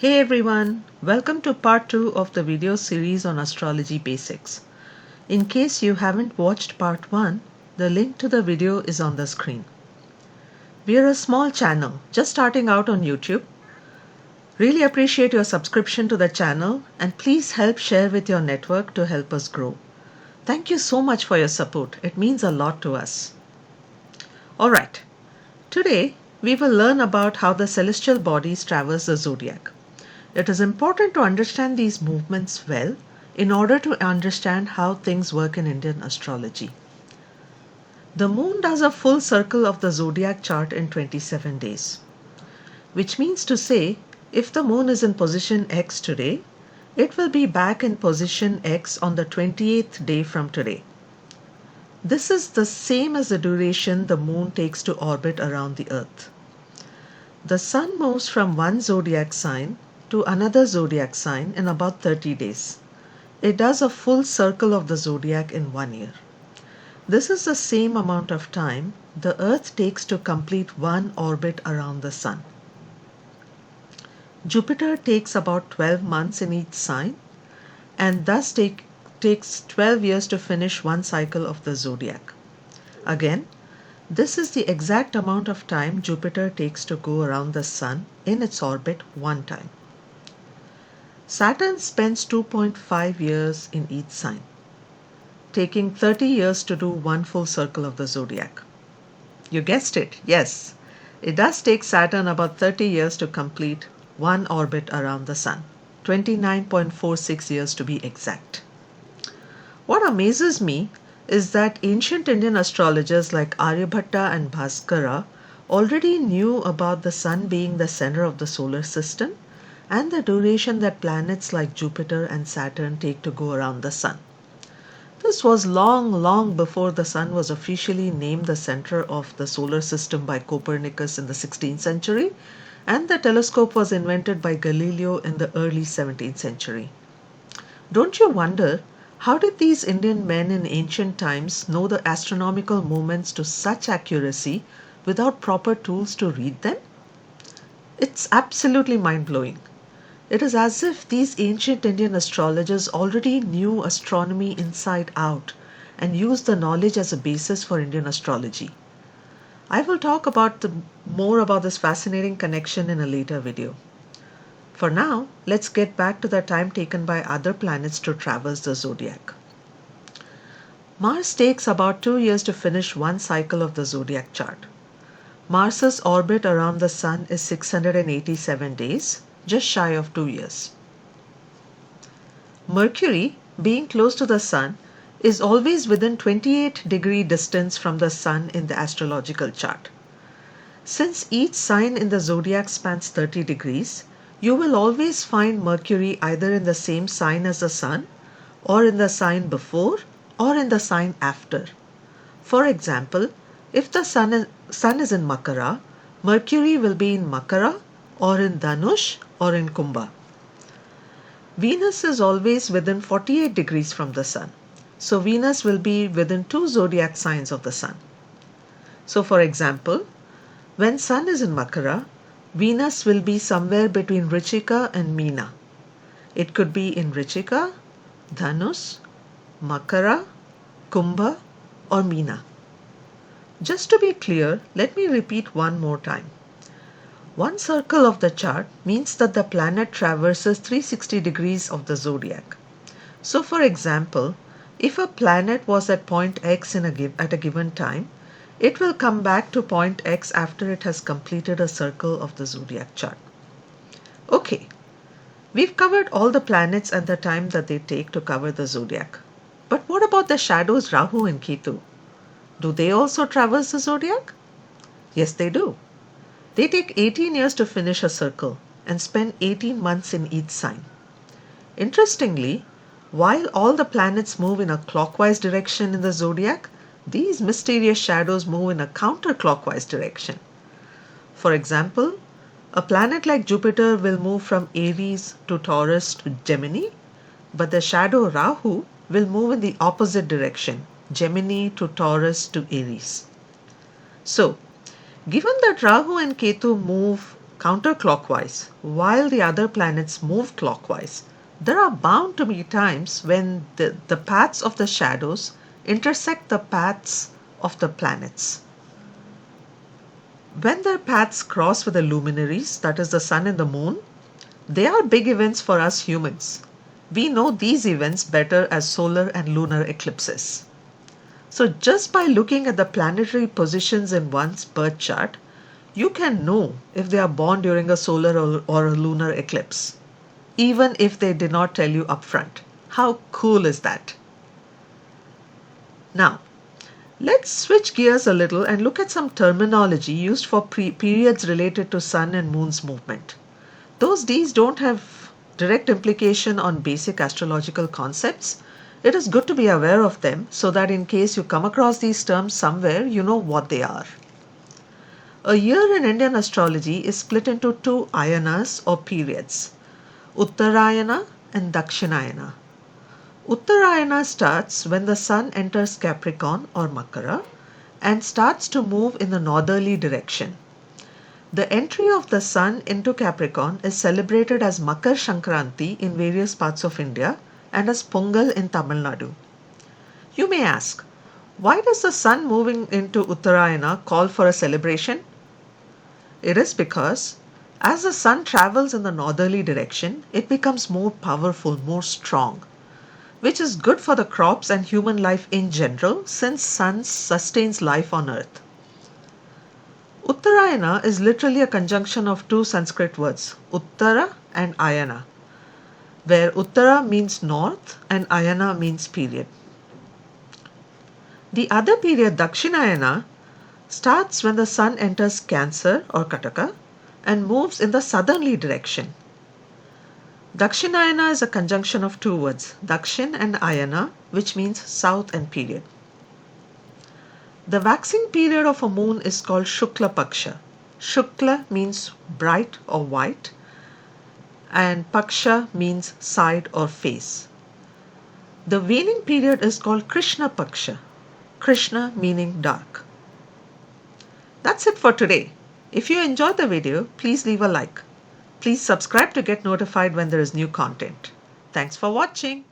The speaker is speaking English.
Hey everyone, welcome to part 2 of the video series on astrology basics. In case you haven't watched part 1, the link to the video is on the screen. We are a small channel, just starting out on YouTube. Really appreciate your subscription to the channel and please help share with your network to help us grow. Thank you so much for your support, it means a lot to us. Alright, today we will learn about how the celestial bodies traverse the zodiac. It is important to understand these movements well in order to understand how things work in Indian astrology. The moon does a full circle of the zodiac chart in 27 days, which means to say if the moon is in position X today, it will be back in position X on the 28th day from today. This is the same as the duration the moon takes to orbit around the earth. The sun moves from one zodiac sign to another zodiac sign in about 30 days. It does a full circle of the zodiac in 1 year. This is the same amount of time the earth takes to complete one orbit around the sun. Jupiter takes about 12 months in each sign and thus takes 12 years to finish one cycle of the zodiac. Again, this is the exact amount of time Jupiter takes to go around the sun in its orbit one time. Saturn spends 2.5 years in each sign, taking 30 years to do one full circle of the zodiac. You guessed it, yes. It does take Saturn about 30 years to complete one orbit around the sun, 29.46 years to be exact. What amazes me is that ancient Indian astrologers like Aryabhatta and Bhaskara already knew about the sun being the center of the solar system and the duration that planets like Jupiter and Saturn take to go around the sun. This was long before the sun was officially named the center of the solar system by Copernicus in the 16th century and the telescope was invented by Galileo in the early 17th century. Don't you wonder, how did these Indian men in ancient times know the astronomical movements to such accuracy without proper tools to read them? It's absolutely mind-blowing. It is as if these ancient Indian astrologers already knew astronomy inside out and used the knowledge as a basis for Indian astrology. I will talk more about this fascinating connection in a later video. For now, let's get back to the time taken by other planets to traverse the zodiac. Mars takes about 2 years to finish one cycle of the zodiac chart. Mars's orbit around the sun is 687 days, just shy of 2 years. Mercury, being close to the sun, is always within 28-degree distance from the sun in the astrological chart. Since each sign in the zodiac spans 30 degrees, you will always find Mercury either in the same sign as the sun, or in the sign before, or in the sign after. For example, if the sun is in Makara, Mercury will be in Makara, or in Dhanush, or in Kumbha. Venus is always within 48 degrees from the sun, so Venus will be within 2 zodiac signs of the sun. So for example, when sun is in Makara, Venus will be somewhere between Vrichika and Meena. It could be in Vrichika, Dhanush, Makara, Kumbha, or Meena. Just to be clear, let me repeat one more time. One circle of the chart means that the planet traverses 360 degrees of the zodiac. So for example, if a planet was at point X at a given time, it will come back to point X after it has completed a circle of the zodiac chart. Okay, we've covered all the planets and the time that they take to cover the zodiac. But what about the shadows Rahu and Ketu? Do they also traverse the zodiac? Yes, they do. They take 18 years to finish a circle and spend 18 months in each sign. Interestingly, while all the planets move in a clockwise direction in the zodiac, these mysterious shadows move in a counterclockwise direction. For example, a planet like Jupiter will move from Aries to Taurus to Gemini, but the shadow Rahu will move in the opposite direction, Gemini to Taurus to Aries. So, given that Rahu and Ketu move counterclockwise while the other planets move clockwise, there are bound to be times when the paths of the shadows intersect the paths of the planets. When their paths cross with the luminaries, that is the sun and the moon, they are big events for us humans. We know these events better as solar and lunar eclipses. So just by looking at the planetary positions in one's birth chart, you can know if they are born during a solar or a lunar eclipse, even if they did not tell you upfront. How cool is that? Now, let's switch gears a little and look at some terminology used for periods related to sun and moon's movement. Those Ds don't have direct implication on basic astrological concepts. It is good to be aware of them so that in case you come across these terms somewhere, you know what they are. A year in Indian astrology is split into two ayanas or periods, Uttarayana and Dakshinayana. Uttarayana starts when the sun enters Capricorn or Makara and starts to move in the northerly direction. The entry of the sun into Capricorn is celebrated as Makar Sankranti in various parts of India and as Pongal in Tamil Nadu. You may ask, why does the sun moving into Uttarayana call for a celebration? It is because as the sun travels in the northerly direction, it becomes more powerful, more strong, which is good for the crops and human life in general since sun sustains life on earth. Uttarayana is literally a conjunction of two Sanskrit words, Uttara and Ayana, where Uttara means north and Ayana means period. The other period, Dakshinayana, starts when the sun enters Cancer or Kataka and moves in the southerly direction. Dakshinayana is a conjunction of two words, Dakshin and Ayana, which means south and period. The waxing period of a moon is called Shukla Paksha. Shukla means bright or white and Paksha means side or face. The waning period is called Krishna Paksha. Krishna meaning dark. That's it for today. If you enjoyed the video, please leave a like. Please subscribe to get notified when there is new content. Thanks for watching.